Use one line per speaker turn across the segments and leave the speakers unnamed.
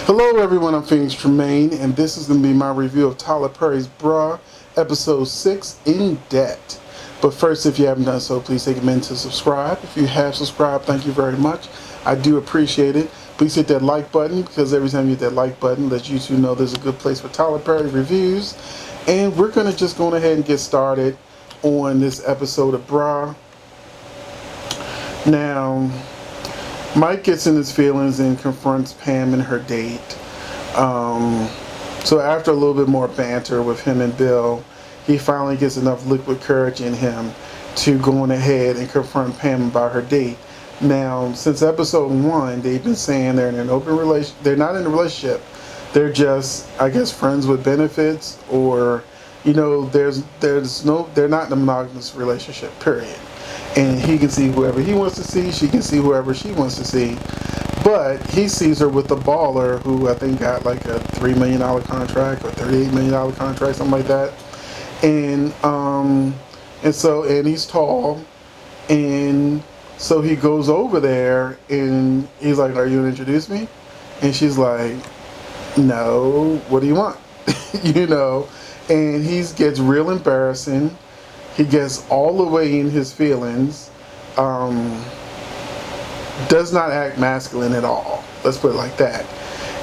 Hello everyone, I'm Phoenix Tremayne, and this is going to be my review of Tyler Perry's Bra, Episode 6, In Debt. But first, if you haven't done so, please take a minute to subscribe. If you have subscribed, thank you very much. I do appreciate it. Please hit that like button, because every time you hit that like button, lets YouTube know there's a good place for Tyler Perry reviews. And we're going to just go ahead and get started on this episode of Bra. Now, Mike gets in his feelings and confronts Pam and her date. So after a little bit more banter with him and Bill, he finally gets enough liquid courage in him to go on ahead and confront Pam about her date. Now, since episode 1, they've been saying they're in an open relationship. They're not in a relationship. They're just, I guess, friends with benefits, or, you know, they're not in a monogamous relationship, period. And he can see whoever he wants to see, she can see whoever she wants to see. But he sees her with a baller who I think got like a $3 million contract or $38 million contract, something like that. And he's tall. And so he goes over there and he's like, "Are you gonna introduce me?" And she's like, "No, what do you want?" You know, and he gets real embarrassing. He gets all the way in his feelings, does not act masculine at all. Let's put it like that.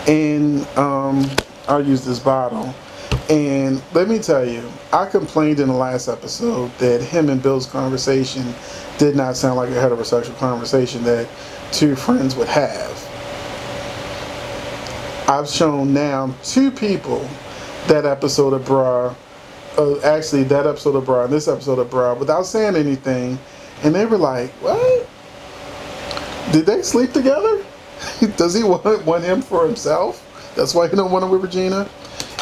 And I'll use this bottle. And let me tell you, I complained in the last episode that him and Bill's conversation did not sound like a heterosexual conversation that two friends would have. I've shown now two people that episode of Bra. That episode of Bra and this episode of Bra without saying anything, and they were like, "What? Did they sleep together? Does he want him for himself? That's why he don't want him with Regina."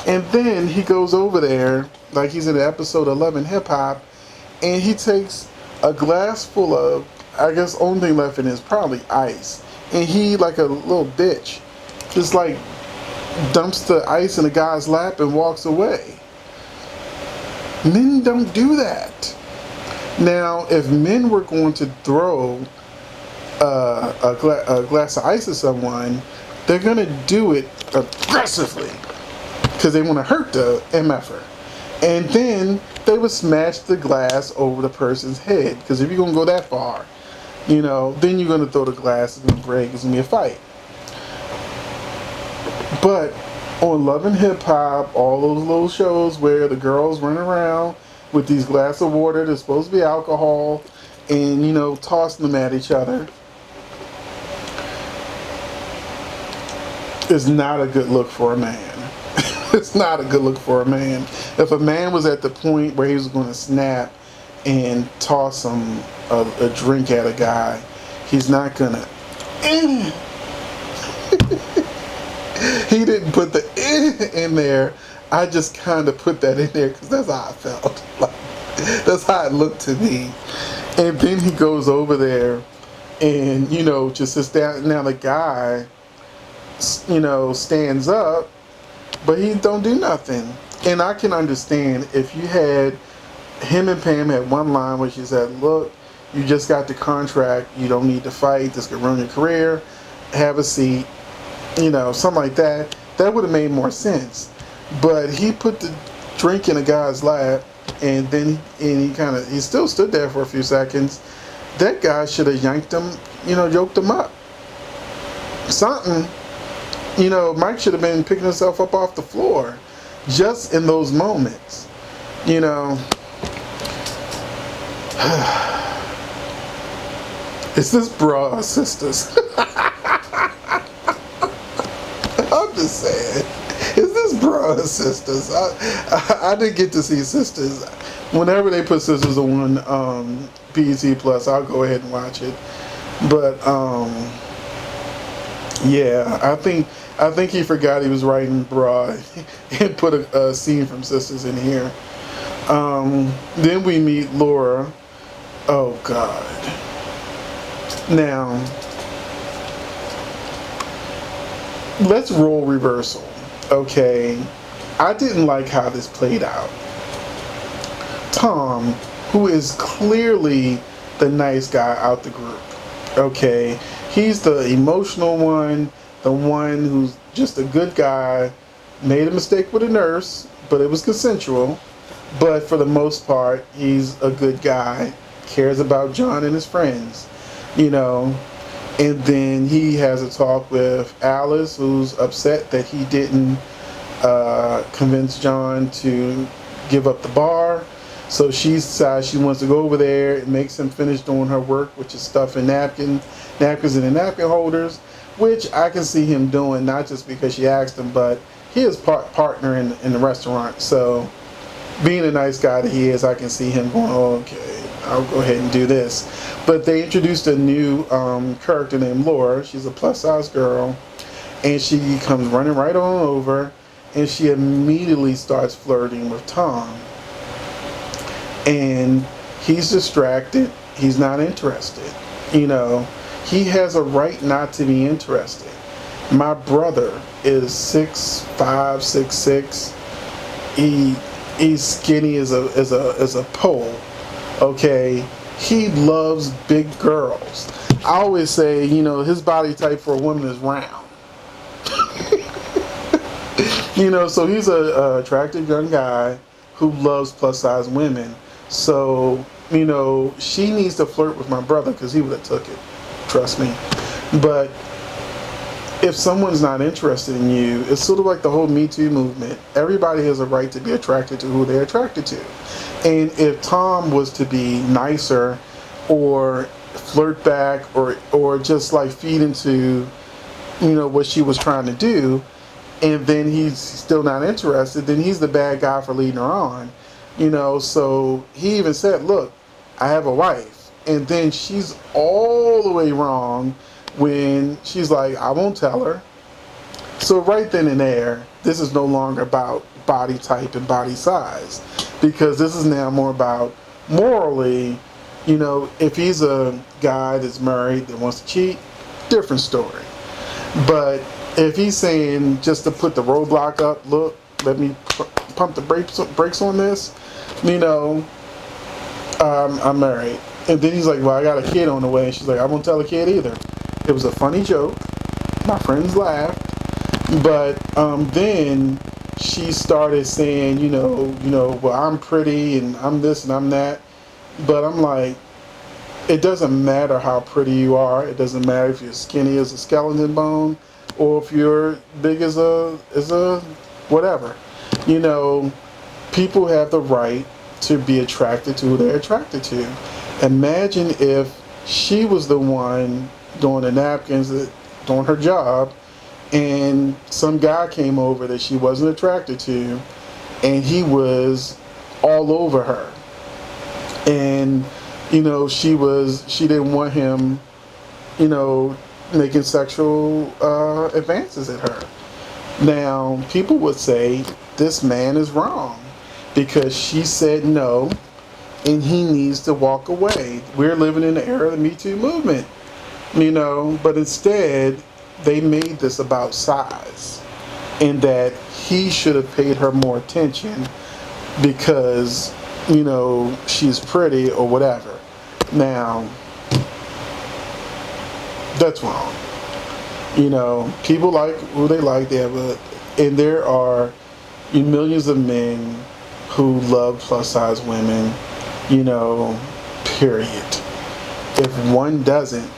And then he goes over there like he's in episode 11 hip hop, and he takes a glass full of, I guess only thing left in is probably ice, and he like a little bitch just like dumps the ice in the guy's lap and walks away. Men don't do that. Now, if men were going to throw a glass of ice at someone, they're going to do it aggressively because they want to hurt the MFer. And then they would smash the glass over the person's head, because if you're going to go that far, you know, then you're going to throw the glass, it's going to break, it's going to be a fight. But on Love and Hip Hop, all those little shows where the girls run around with these glasses of water that's supposed to be alcohol and, you know, tossing them at each other, is not a good look for a man. It's not a good look for a man. If a man was at the point where he was going to snap and toss a drink at a guy, he's not going to... He didn't put the in there. I just kind of put that in there because that's how I felt. Like, that's how it looked to me. And then he goes over there and, you know, just sits down. Now the guy, you know, stands up, but he don't do nothing. And I can understand if you had, him and Pam had one line where she said, "Look, you just got the contract. You don't need to fight. This could ruin your career. Have a seat." You know, something like that. That would have made more sense. But he put the drink in a guy's lap, and then he still stood there for a few seconds. That guy should have yanked him, you know, yoked him up. Something. You know, Mike should have been picking himself up off the floor just in those moments. You know. Is this Bra or Sisters? I'm just saying, is this Bra or Sisters? I didn't get to see Sisters. Whenever they put Sisters on BET Plus, I'll go ahead and watch it. But yeah, I think he forgot he was writing Bra and put a scene from Sisters in here. Then we meet Laura. Oh God. Now, let's roll reversal. Okay, I didn't like how this played out. Tom, who is clearly the nice guy out the group, okay, he's the emotional one, the one who's just a good guy, made a mistake with a nurse, but it was consensual. But for the most part, he's a good guy, cares about John and his friends, you know. And then he has a talk with Alice, who's upset that he didn't convince John to give up the bar. So she decides she wants to go over there and makes him finish doing her work, which is stuffing napkins in the napkin holders, which I can see him doing, not just because she asked him, but he is partner in the restaurant. So being a nice guy that he is, I can see him going, oh, okay, I'll go ahead and do this. But they introduced a new character named Laura. She's a plus-size girl, and she comes running right on over, and she immediately starts flirting with Tom. And he's distracted. He's not interested. You know, he has a right not to be interested. My brother is 6'5", 6'6". He's skinny as a pole. Okay, he loves big girls. I always say, you know, his body type for a woman is round. You know, so he's a attractive young guy who loves plus size women. So, you know, she needs to flirt with my brother because he would have took it. Trust me. But if someone's not interested in you, it's sort of like the whole Me Too movement. Everybody has a right to be attracted to who they're attracted to. And if Tom was to be nicer or flirt back or just like feed into, you know, what she was trying to do, and then he's still not interested, then he's the bad guy for leading her on. You know, so he even said, look, I have a wife. And then she's all the way wrong when she's like, I won't tell her. So right then and there, this is no longer about body type and body size, because this is now more about morally, you know, if he's a guy that's married that wants to cheat, different story. But if he's saying just to put the roadblock up, look, let me pump the brakes on this, you know, I'm married. And then he's like, well, I got a kid on the way. And she's like, I won't tell the kid either. It was a funny joke. My friends laughed. But then she started saying, you know, well, I'm pretty and I'm this and I'm that. But I'm like, it doesn't matter how pretty you are. It doesn't matter if you're skinny as a skeleton bone or if you're big as a whatever. You know, people have the right to be attracted to who they're attracted to. Imagine if she was the one doing the napkins, doing her job, and some guy came over that she wasn't attracted to, and he was all over her. And, you know, she didn't want him, you know, making sexual advances at her. Now, people would say this man is wrong because she said no, and he needs to walk away. We're living in the era of the Me Too movement, you know, but instead they made this about size and that he should have paid her more attention because, you know, she's pretty or whatever. Now, that's wrong. You know, people like who they like. And there are millions of men who love plus size women, you know, period. If one doesn't,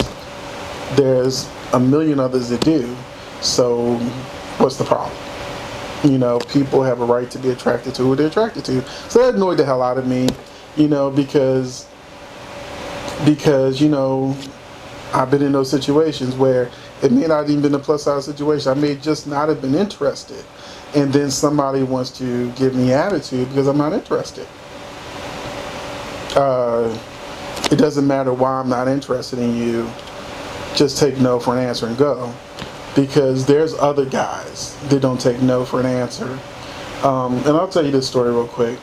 there's a million others that do. So what's the problem? You know, people have a right to be attracted to who they're attracted to. So that annoyed the hell out of me, you know, because you know, I've been in those situations where it may not even been a plus size situation. I may just not have been interested. And then somebody wants to give me attitude because I'm not interested. It doesn't matter why I'm not interested in you. Just take no for an answer and go. Because there's other guys that don't take no for an answer. And I'll tell you this story real quick.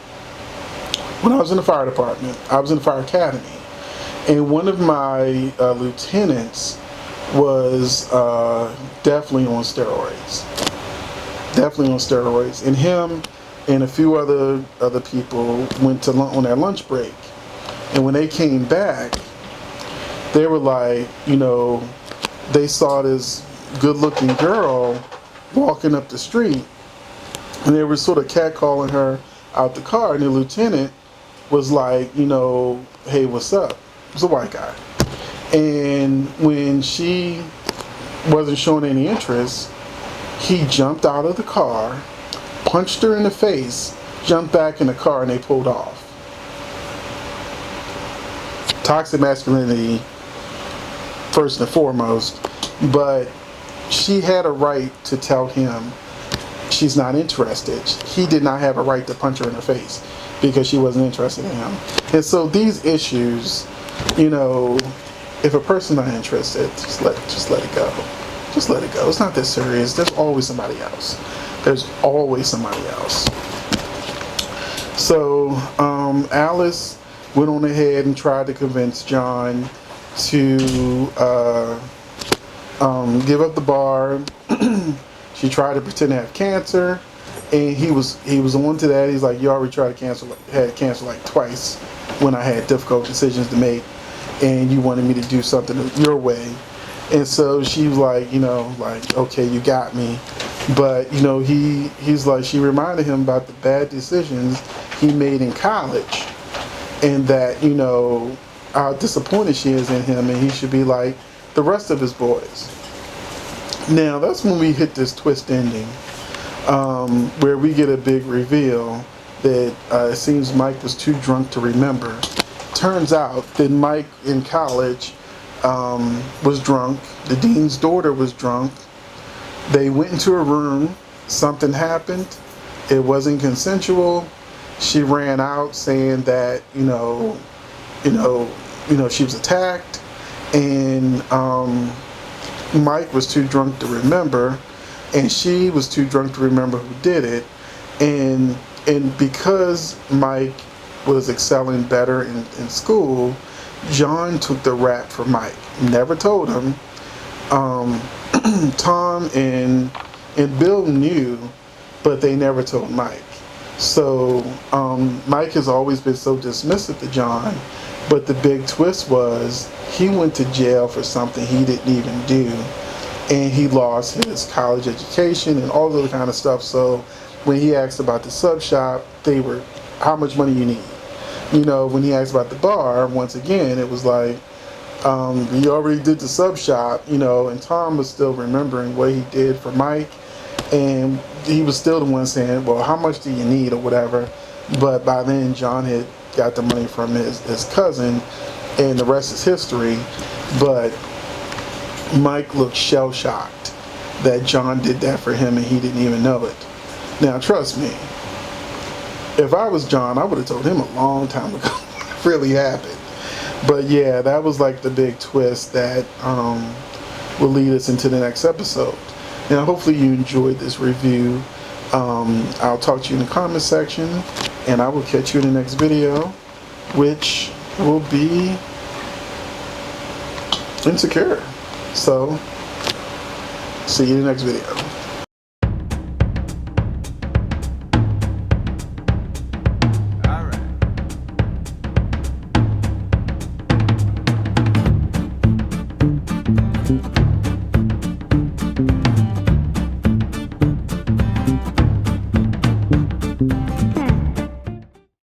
When I was in the fire department, I was in the fire academy. And one of my lieutenants was definitely on steroids. And him and a few other people went to on their lunch break. And when they came back, they were like, you know, they saw this good-looking girl walking up the street, and they were sort of catcalling her out the car, and the lieutenant was like, you know, hey, what's up? It was a white guy. And when she wasn't showing any interest, he jumped out of the car, punched her in the face, jumped back in the car, and they pulled off. Toxic masculinity, first and foremost, but she had a right to tell him she's not interested. He did not have a right to punch her in the face because she wasn't interested in him. And so these issues, you know, if a person's not interested, just let it go. Just let it go. It's not that serious. There's always somebody else. There's always somebody else. So Alice went on ahead and tried to convince John to give up the bar. She tried to pretend to have cancer, and he was on to that. He's like, you already tried to had cancer like twice when I had difficult decisions to make, and you wanted me to do something your way. And so she was like, you know, like, okay, you got me. But, you know, he's like, she reminded him about the bad decisions he made in college, and that, you know, how disappointed she is in him, and he should be like the rest of his boys. Now, that's when we hit this twist ending, where we get a big reveal that it seems Mike was too drunk to remember. Turns out that Mike in college was drunk. The dean's daughter was drunk. They went into a room. Something happened. It wasn't consensual. She ran out saying that, you know, she was attacked, and Mike was too drunk to remember, and she was too drunk to remember who did it, and because Mike was excelling better in school, John took the rap for Mike. Never told him. Tom and Bill knew, but they never told Mike. So Mike has always been so dismissive to John, but the big twist was he went to jail for something he didn't even do, and he lost his college education and all the kind of stuff. So when he asked about the sub shop, they were, how much money you need? You know, when he asked about the bar, once again, it was like, he already did the sub shop, you know, and Tom was still remembering what he did for Mike, and he was still the one saying, well, how much do you need or whatever. But by then, John had got the money from his cousin, and the rest is history. But Mike looked shell-shocked that John did that for him and he didn't even know it. Now, trust me, if I was John, I would have told him a long time ago what really happened. But yeah, that was like the big twist that will lead us into the next episode. Now, hopefully you enjoyed this review. I'll talk to you in the comment section, and I will catch you in the next video, which will be Insecure. So, see you in the next video.